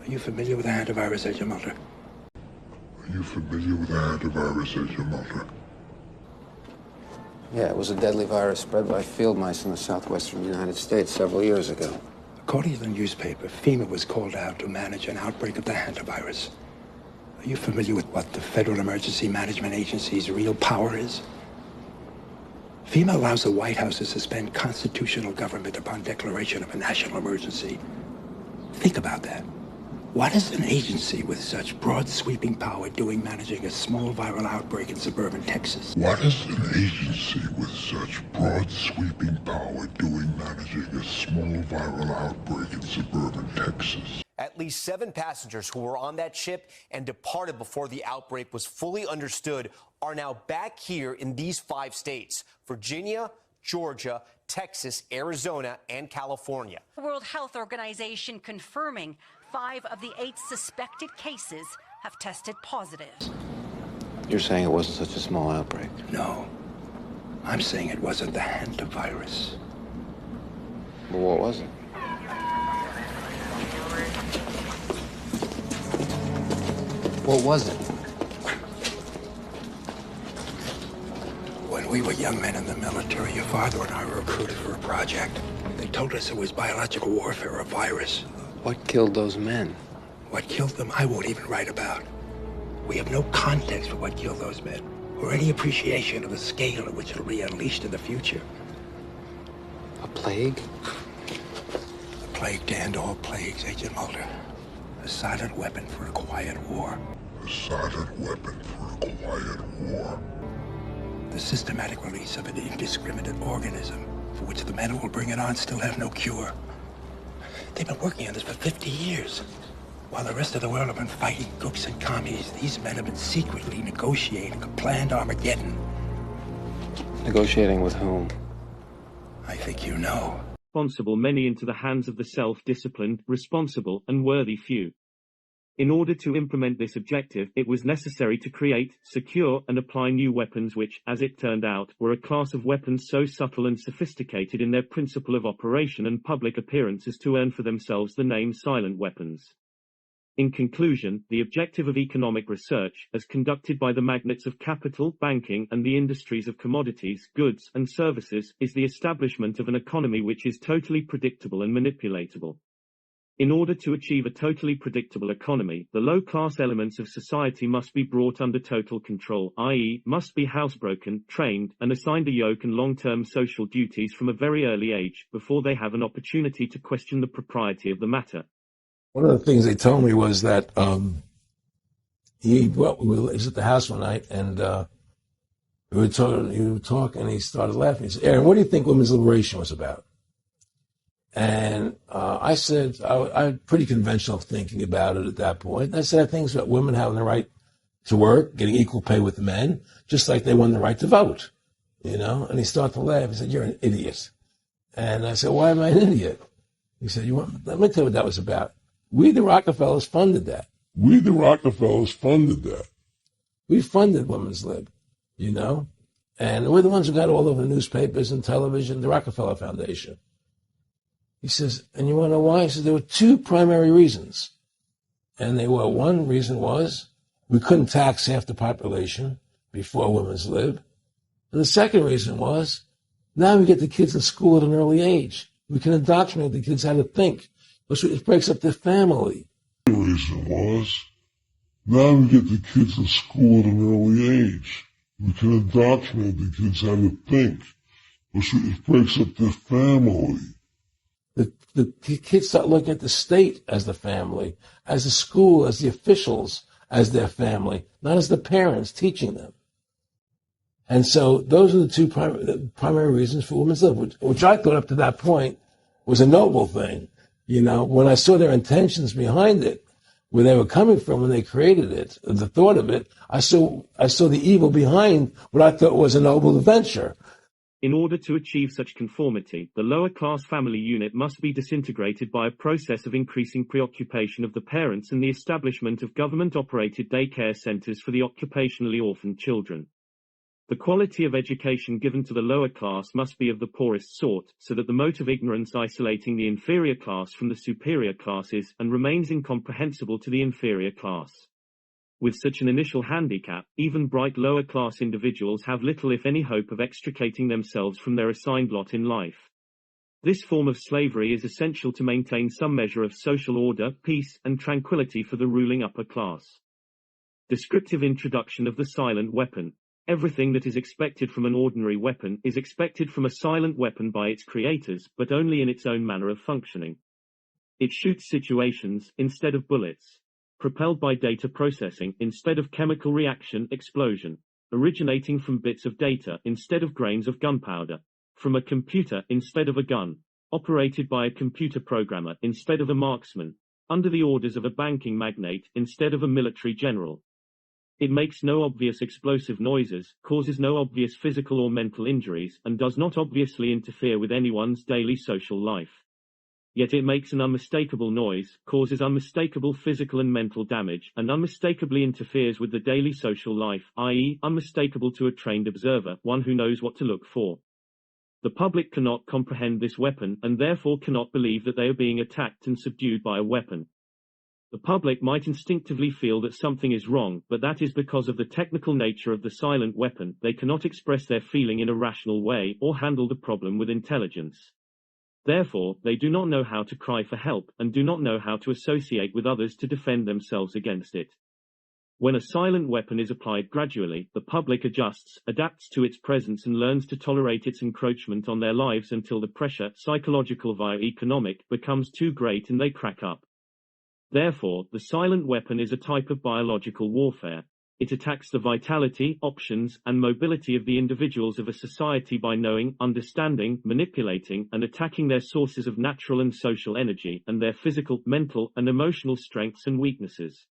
Are you familiar with the Hentavirus, Agent Mulder? Are you familiar with the Hentavirus, Agent Mulder? Yeah, it was a deadly virus spread by field mice in the southwestern United States several years ago. According to the newspaper, FEMA was called out to manage an outbreak of the Hentavirus. Are you familiar with what the Federal Emergency Management Agency's real power is? FEMA allows the White House to suspend constitutional government upon declaration of a national emergency. Think about that. What is an agency with such broad sweeping power doing managing a small viral outbreak in suburban Texas? What is an agency with such broad sweeping power doing managing a small viral outbreak in suburban Texas? At least 7 passengers who were on that ship and departed before the outbreak was fully understood are now back here in these 5 states: Virginia, Georgia, Texas, Arizona, and California. The World Health Organization confirming 5 of the 8 suspected cases have tested positive. You're saying it wasn't such a small outbreak? No. I'm saying it wasn't the Hentavirus. Well, what was it? What was it? When we were young men in the military, your father and I were recruited for a project. They told us it was biological warfare, a virus. What killed those men? What killed them, I won't even write about. We have no context for what killed those men, or any appreciation of the scale at which it'll be unleashed in the future. A plague? The plague to end all plagues, Agent Mulder. A silent weapon for a quiet war. A silent weapon for a quiet war. The systematic release of an indiscriminate organism for which the men who will bring it on still have no cure. They've been working on this for 50 years. While the rest of the world have been fighting crooks and commies, these men have been secretly negotiating a planned Armageddon. Negotiating with whom? I think you know. Responsible many into the hands of the self-disciplined, responsible, and worthy few. In order to implement this objective, it was necessary to create, secure, and apply new weapons which, as it turned out, were a class of weapons so subtle and sophisticated in their principle of operation and public appearance as to earn for themselves the name silent weapons. In conclusion, the objective of economic research, as conducted by the magnates of capital, banking, and the industries of commodities, goods, and services, is the establishment of an economy which is totally predictable and manipulatable. In order to achieve a totally predictable economy, the low-class elements of society must be brought under total control, i.e., must be housebroken, trained, and assigned a yoke and long-term social duties from a very early age, before they have an opportunity to question the propriety of the matter. One of the things they told me was that he was at the house one night, and we were talking, and he started laughing. He said, "Aaron, what do you think women's liberation was about?" And I said, I had pretty conventional thinking about it at that point. I said, I think it's about women having the right to work, getting equal pay with men, just like they won the right to vote, you know? And he started to laugh. He said, "You're an idiot." And I said, "Why am I an idiot?" He said, let me tell you what that was about. We, the Rockefellers, funded that. We, the Rockefellers, funded that. We funded women's lib, you know? And we're the ones who got all over the newspapers and television, the Rockefeller Foundation. He says, and you want to know why? He says, there were 2 primary reasons. And they were, one reason was we couldn't tax half the population before women's lib. And the second reason was now we get the kids in school at an early age. We can indoctrinate the kids how to think. It breaks up their family. The reason was now we get the kids in school at an early age. We can indoctrinate the kids how to think. It breaks up their family. The kids start looking at the state as the family, as the school, as the officials, as their family, not as the parents teaching them. And so those are the 2 primary reasons for women's lib, which I thought up to that point was a noble thing. You know, when I saw their intentions behind it, where they were coming from when they created it, the thought of it, I saw the evil behind what I thought was a noble venture. In order to achieve such conformity, the lower-class family unit must be disintegrated by a process of increasing preoccupation of the parents and the establishment of government-operated daycare centers for the occupationally orphaned children. The quality of education given to the lower class must be of the poorest sort, so that the moat of ignorance isolating the inferior class from the superior classes and remains incomprehensible to the inferior class. With such an initial handicap, even bright lower-class individuals have little if any hope of extricating themselves from their assigned lot in life. This form of slavery is essential to maintain some measure of social order, peace, and tranquility for the ruling upper class. Descriptive introduction of the silent weapon. Everything that is expected from an ordinary weapon is expected from a silent weapon by its creators, but only in its own manner of functioning. It shoots situations, instead of bullets. Propelled by data processing, instead of chemical reaction, explosion. Originating from bits of data, instead of grains of gunpowder. From a computer, instead of a gun. Operated by a computer programmer, instead of a marksman. Under the orders of a banking magnate, instead of a military general. It makes no obvious explosive noises, causes no obvious physical or mental injuries, and does not obviously interfere with anyone's daily social life. Yet it makes an unmistakable noise, causes unmistakable physical and mental damage, and unmistakably interferes with the daily social life, i.e., unmistakable to a trained observer, one who knows what to look for. The public cannot comprehend this weapon, and therefore cannot believe that they are being attacked and subdued by a weapon. The public might instinctively feel that something is wrong, but that is because of the technical nature of the silent weapon. They cannot express their feeling in a rational way, or handle the problem with intelligence. Therefore, they do not know how to cry for help, and do not know how to associate with others to defend themselves against it. When a silent weapon is applied gradually, the public adjusts, adapts to its presence and learns to tolerate its encroachment on their lives until the pressure, psychological via economic, becomes too great and they crack up. Therefore, the silent weapon is a type of biological warfare. It attacks the vitality, options, and mobility of the individuals of a society by knowing, understanding, manipulating, and attacking their sources of natural and social energy, and their physical, mental, and emotional strengths and weaknesses.